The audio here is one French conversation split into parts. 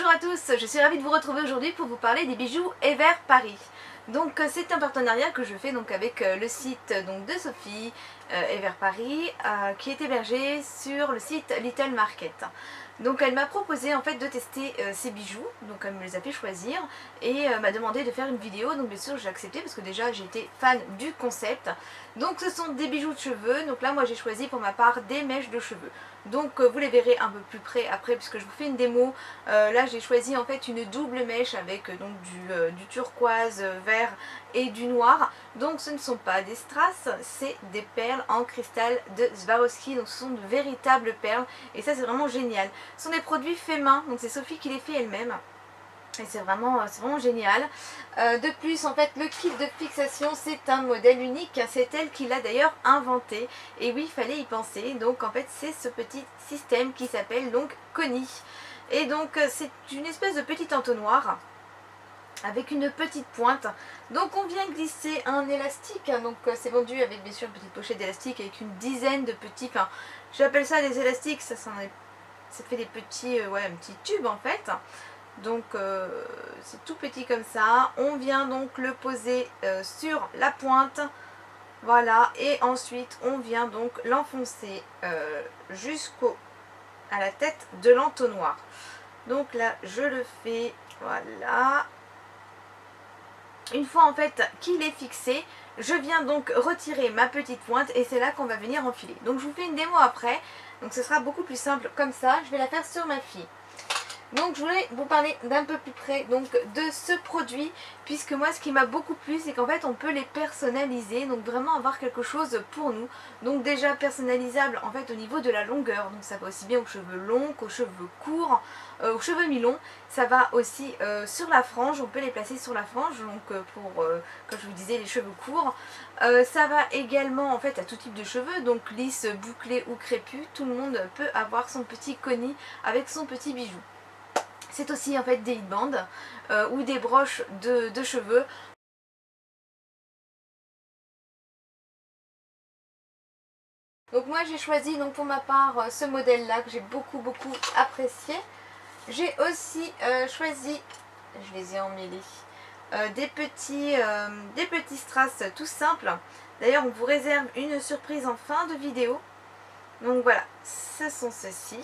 Bonjour à tous, je suis ravie de vous retrouver aujourd'hui pour vous parler des bijoux Ever Paris. Donc c'est un partenariat que je fais donc avec le site donc, de Sophie, Ever Paris, qui est hébergé sur le site Little Market. Donc elle m'a proposé en fait de tester ces bijoux, donc elle me les a fait choisir et m'a demandé de faire une vidéo, donc bien sûr j'ai accepté parce que déjà j'étais fan du concept. Donc ce sont des bijoux de cheveux, donc là moi j'ai choisi pour ma part des mèches de cheveux. Donc vous les verrez un peu plus près après puisque je vous fais une démo. Là j'ai choisi en fait une double mèche avec donc du turquoise, vert et du noir. Donc ce ne sont pas des strass, c'est des perles en cristal de Swarovski. Donc ce sont de véritables perles et ça c'est vraiment génial. Ce sont des produits faits main, donc c'est Sophie qui les fait elle-même. Et c'est vraiment génial. De plus, en fait, le kit de fixation, c'est un modèle unique. C'est elle qui l'a d'ailleurs inventé. Et oui, il fallait y penser. Donc, en fait, c'est ce petit système qui s'appelle donc Connie. Et donc, c'est une espèce de petit entonnoir avec une petite pointe. Donc, on vient glisser un élastique. Donc, c'est vendu avec, bien sûr, une petite pochette d'élastique avec une dizaine de petits... Enfin, j'appelle ça des élastiques. Ça fait des petits, un petit tube, en fait. Donc c'est tout petit comme ça. On vient donc le poser sur la pointe. Voilà. Et ensuite on vient donc l'enfoncer à la tête de l'entonnoir. Donc là je le fais. Voilà. Une fois en fait qu'il est fixé, je viens donc retirer ma petite pointe et c'est là qu'on va venir enfiler. Donc je vous fais une démo après. Donc ce sera beaucoup plus simple comme ça. Je vais la faire sur ma fille. Donc je voulais vous parler d'un peu plus près donc, de ce produit, puisque moi ce qui m'a beaucoup plu c'est qu'en fait on peut les personnaliser, donc vraiment avoir quelque chose pour nous. Donc déjà personnalisable en fait au niveau de la longueur, donc ça va aussi bien aux cheveux longs qu'aux cheveux courts, aux cheveux mi-longs. Ça va aussi sur la frange, on peut les placer sur la frange, donc pour, comme je vous disais, les cheveux courts. Ça va également en fait à tout type de cheveux, donc lisses, bouclés ou crépus, tout le monde peut avoir son petit Connie avec son petit bijou. C'est aussi en fait des headbands ou des broches de cheveux. Donc moi j'ai choisi donc pour ma part ce modèle là que j'ai beaucoup apprécié. J'ai aussi choisi, je les ai emmêlés, des petits strass tout simples. D'ailleurs on vous réserve une surprise en fin de vidéo. Donc voilà, ce sont ceux-ci.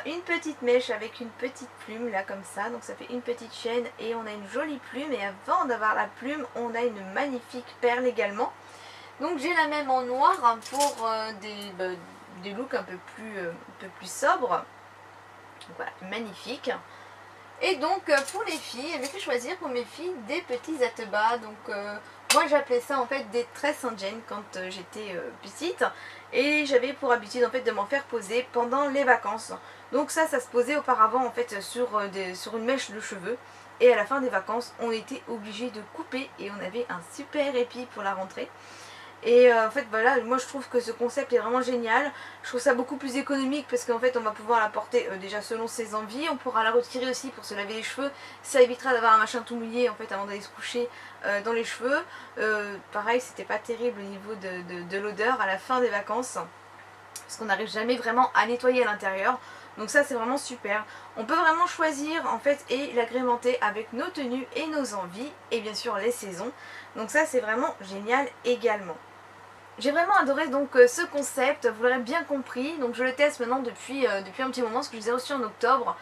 Une petite mèche avec une petite plume là comme ça, donc ça fait une petite chaîne et on a une jolie plume, et avant d'avoir la plume on a une magnifique perle également. Donc j'ai la même en noir hein, pour des looks un peu plus sobres. Donc voilà, magnifique. Et donc pour les filles, j'ai fait choisir pour mes filles des petits atebas. Donc moi j'appelais ça en fait des tresses indiennes quand j'étais petite. Et j'avais pour habitude en fait de m'en faire poser pendant les vacances. Donc ça se posait auparavant en fait sur une mèche de cheveux. Et à la fin des vacances on était obligé de couper et on avait un super épi pour la rentrée. Et en fait voilà, moi je trouve que ce concept est vraiment génial. Je trouve ça beaucoup plus économique parce qu'en fait on va pouvoir la porter déjà selon ses envies. On pourra la retirer aussi pour se laver les cheveux. Ça évitera d'avoir un machin tout mouillé en fait avant d'aller se coucher dans les cheveux. Pareil, c'était pas terrible au niveau de l'odeur à la fin des vacances. Parce qu'on n'arrive jamais vraiment à nettoyer à l'intérieur. Donc ça c'est vraiment super. On peut vraiment choisir en fait et l'agrémenter avec nos tenues et nos envies. Et bien sûr les saisons. Donc ça c'est vraiment génial également. J'ai vraiment adoré donc ce concept, vous l'aurez bien compris. Donc je le teste maintenant depuis un petit moment, parce que je les ai reçus en octobre.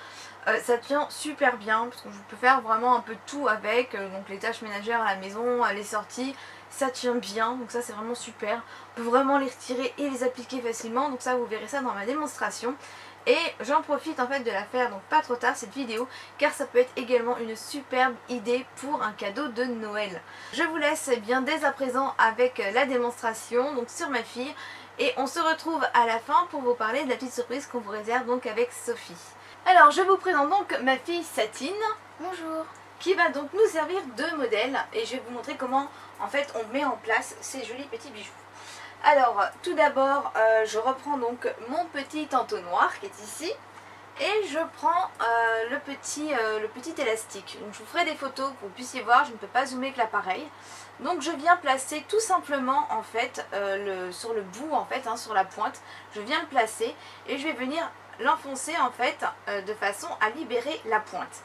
Ça tient super bien parce que je peux faire vraiment un peu tout avec, donc les tâches ménagères à la maison, les sorties, ça tient bien, donc ça c'est vraiment super. On peut vraiment les retirer et les appliquer facilement, donc ça vous verrez ça dans ma démonstration. Et j'en profite en fait de la faire donc pas trop tard cette vidéo, car ça peut être également une superbe idée pour un cadeau de Noël. Je vous laisse bien dès à présent avec la démonstration donc sur ma fille, et on se retrouve à la fin pour vous parler de la petite surprise qu'on vous réserve donc avec Sophie. Alors je vous présente donc ma fille Satine. Bonjour. Qui va donc nous servir de modèle, et je vais vous montrer comment en fait on met en place ces jolis petits bijoux. Alors tout d'abord je reprends donc mon petit entonnoir qui est ici, et je prends le petit élastique. Donc je vous ferai des photos pour que vous puissiez voir, je ne peux pas zoomer avec l'appareil. Donc je viens placer tout simplement en fait sur le bout en fait, sur la pointe, je viens le placer et je vais venir l'enfoncer en fait de façon à libérer la pointe.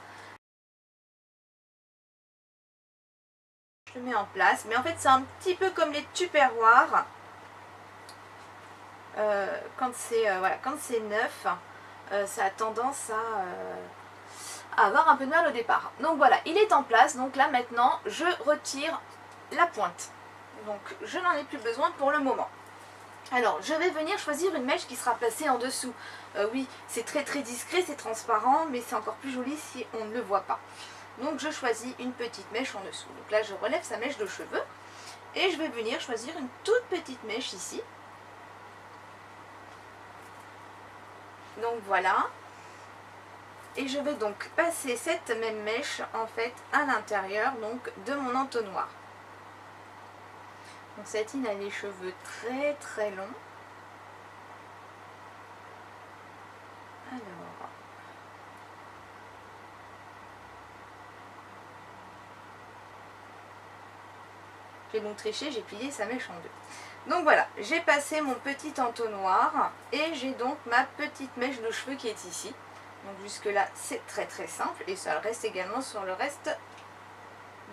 Je le mets en place, mais en fait c'est un petit peu comme les tupperwares. Quand c'est neuf, ça a tendance à avoir un peu de mal au départ. Donc voilà, il est en place. Donc là maintenant, je retire la pointe. Donc je n'en ai plus besoin pour le moment. Alors je vais venir choisir une mèche qui sera placée en dessous. Oui, c'est très très discret, c'est transparent, mais c'est encore plus joli si on ne le voit pas. Donc je choisis une petite mèche en dessous. Donc là je relève sa mèche de cheveux et je vais venir choisir une toute petite mèche ici. Donc voilà. Et je vais donc passer cette même mèche en fait à l'intérieur donc de mon entonnoir. Donc Satine a les cheveux très très longs. Alors, j'ai donc triché, j'ai plié sa mèche en deux. Donc voilà, j'ai passé mon petit entonnoir et j'ai donc ma petite mèche de cheveux qui est ici. Donc jusque là c'est très très simple et ça reste également sur le reste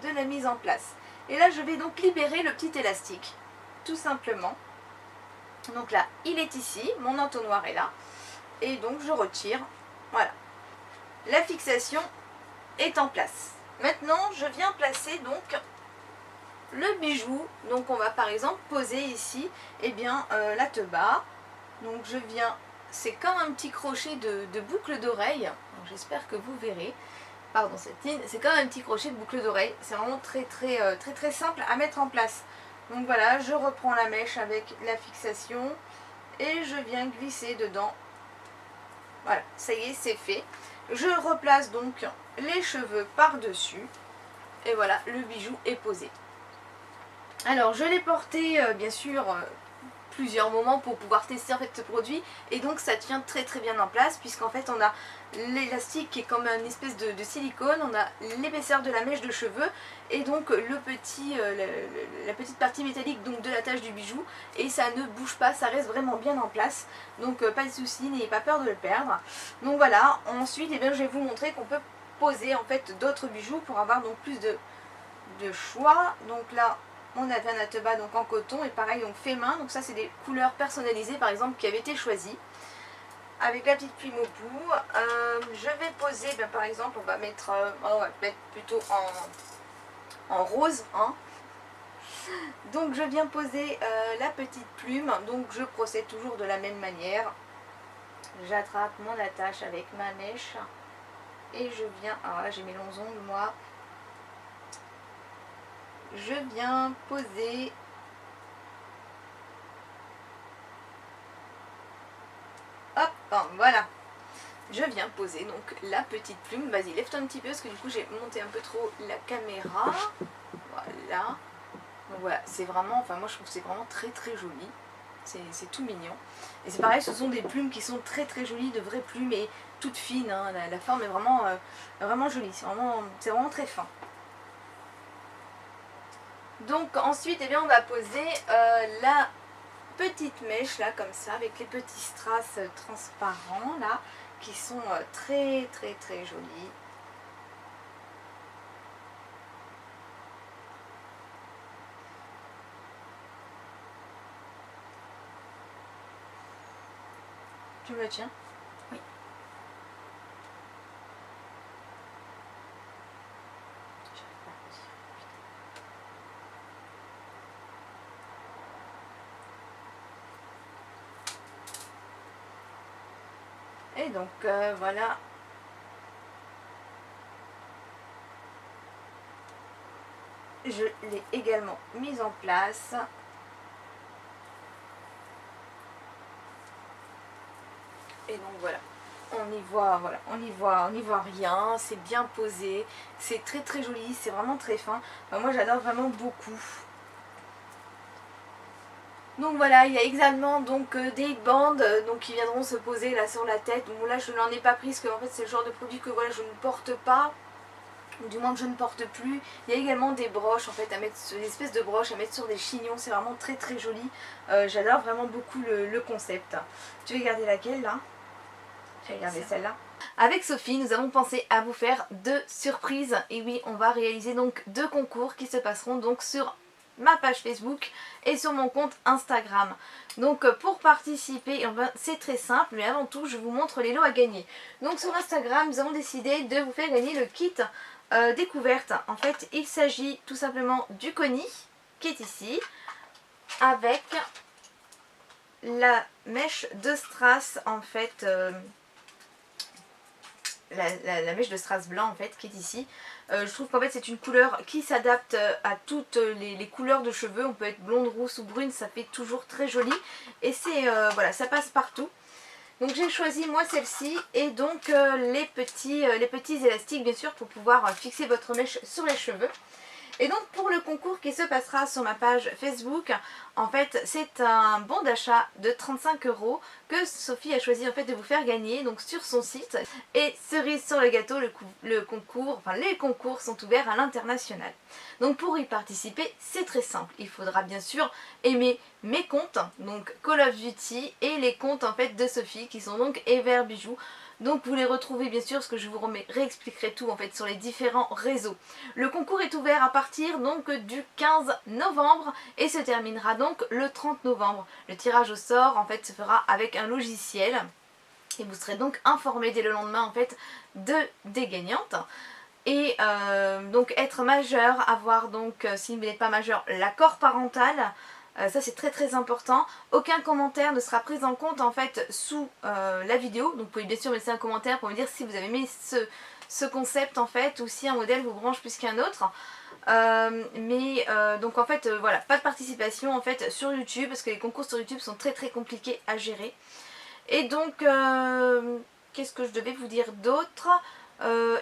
de la mise en place. Et là je vais donc libérer le petit élastique, tout simplement. Donc là il est ici, mon entonnoir est là et donc je retire, voilà. La fixation est en place. Maintenant je viens placer donc le bijou. Donc on va par exemple poser ici la teba. Donc je viens, c'est comme un petit crochet de boucle d'oreille. J'espère que vous verrez. Pardon Satine, c'est comme un petit crochet de boucle d'oreille. C'est vraiment très simple à mettre en place. Donc voilà, je reprends la mèche avec la fixation et je viens glisser dedans. Voilà, ça y est, c'est fait. Je replace donc les cheveux par-dessus et voilà, le bijou est posé. Alors je l'ai porté bien sûr plusieurs moments pour pouvoir tester en fait ce produit et donc ça tient très très bien en place puisqu'en fait on a l'élastique qui est comme une espèce de silicone, on a l'épaisseur de la mèche de cheveux et donc la petite partie métallique donc de la tache du bijou et ça ne bouge pas, ça reste vraiment bien en place, donc pas de souci, n'ayez pas peur de le perdre. Donc voilà, ensuite je vais vous montrer qu'on peut poser en fait d'autres bijoux pour avoir donc plus de choix. Donc là on avait un ateba donc en coton et pareil donc fait main, donc ça c'est des couleurs personnalisées par exemple qui avaient été choisies avec la petite plume au bout. Je vais poser par exemple on va mettre plutôt en rose hein. Donc je viens poser la petite plume, donc je procède toujours de la même manière, j'attrape mon attache avec ma mèche et je viens, alors là j'ai mes longs ongles moi, je viens poser hop, voilà, je viens poser donc la petite plume. Vas-y, lève-toi un petit peu parce que du coup j'ai monté un peu trop la caméra. Voilà, donc voilà, c'est vraiment, enfin moi je trouve que c'est vraiment très très joli, c'est tout mignon. Et c'est pareil, ce sont des plumes qui sont très très jolies, de vraies plumes et toutes fines hein. La forme est vraiment jolie, c'est vraiment très fin. Donc ensuite on va poser la petite mèche là comme ça avec les petits strass transparents là qui sont très jolis. Tu me le tiens? Oui. Et donc voilà. Je l'ai également mise en place. Et donc voilà. On n'y voit rien, c'est bien posé, c'est très très joli, c'est vraiment très fin. Enfin, moi j'adore vraiment beaucoup. Donc voilà, il y a également donc des bandes donc qui viendront se poser là sur la tête. Donc là je n'en ai pas pris parce que en fait c'est le genre de produit que voilà je ne porte pas, ou du moins que je ne porte plus. Il y a également des broches en fait à mettre, des espèces de broches à mettre sur des chignons, c'est vraiment très très joli. J'adore vraiment beaucoup le concept. Tu veux garder laquelle là? J'ai regardé celle-là. Avec Sophie, nous avons pensé à vous faire 2 surprises. Et oui, on va réaliser donc 2 concours qui se passeront donc sur ma page Facebook et sur mon compte Instagram. Donc pour participer, c'est très simple, mais avant tout, je vous montre les lots à gagner. Donc sur Instagram, nous avons décidé de vous faire gagner le kit découverte. En fait, il s'agit tout simplement du Koni, qui est ici, avec la mèche de strass, en fait, la mèche de strass blanc en fait qui est ici. Je trouve qu'en fait c'est une couleur qui s'adapte à toutes les couleurs de cheveux. On peut être blonde, rousse ou brune, ça fait toujours très joli. Et c'est voilà, ça passe partout. Donc j'ai choisi moi celle-ci et donc les petits élastiques bien sûr pour pouvoir fixer votre mèche sur les cheveux. Et donc pour le concours qui se passera sur ma page Facebook, en fait c'est un bon d'achat de 35 € que Sophie a choisi en fait de vous faire gagner donc sur son site. Et cerise sur le gâteau, les concours sont ouverts à l'international. Donc pour y participer, c'est très simple. Il faudra bien sûr aimer mes comptes, donc Call of Duty, et les comptes en fait de Sophie qui sont donc Ever Bijoux. Donc vous les retrouvez bien sûr, parce que je vous réexpliquerai tout en fait sur les différents réseaux. Le concours est ouvert à partir donc du 15 novembre et se terminera donc le 30 novembre. Le tirage au sort en fait se fera avec un logiciel et vous serez donc informé dès le lendemain en fait des gagnantes. Et donc être majeur, avoir donc, si vous n'êtes pas majeur, l'accord parental. Ça c'est très très important. Aucun commentaire ne sera pris en compte en fait sous la vidéo. Donc vous pouvez bien sûr laisser un commentaire pour me dire si vous avez aimé ce concept en fait, ou si un modèle vous branche plus qu'un autre. Donc en fait voilà, pas de participation en fait sur YouTube, parce que les concours sur YouTube sont très très compliqués à gérer. Et donc qu'est-ce que je devais vous dire d'autre?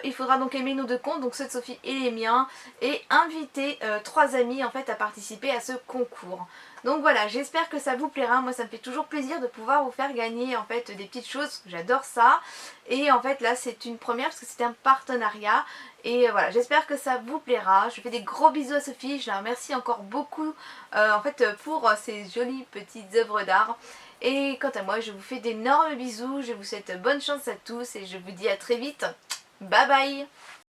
Il faudra donc aimer nos 2 comptes, donc ceux de Sophie et les miens, et inviter 3 amis en fait à participer à ce concours. Donc voilà, j'espère que ça vous plaira. Moi ça me fait toujours plaisir de pouvoir vous faire gagner en fait des petites choses, j'adore ça. Et en fait là c'est une première parce que c'est un partenariat. Et voilà, j'espère que ça vous plaira. Je fais des gros bisous à Sophie, je la remercie encore beaucoup en fait pour ces jolies petites œuvres d'art. Et quant à moi, je vous fais d'énormes bisous, je vous souhaite bonne chance à tous et je vous dis à très vite. Bye bye.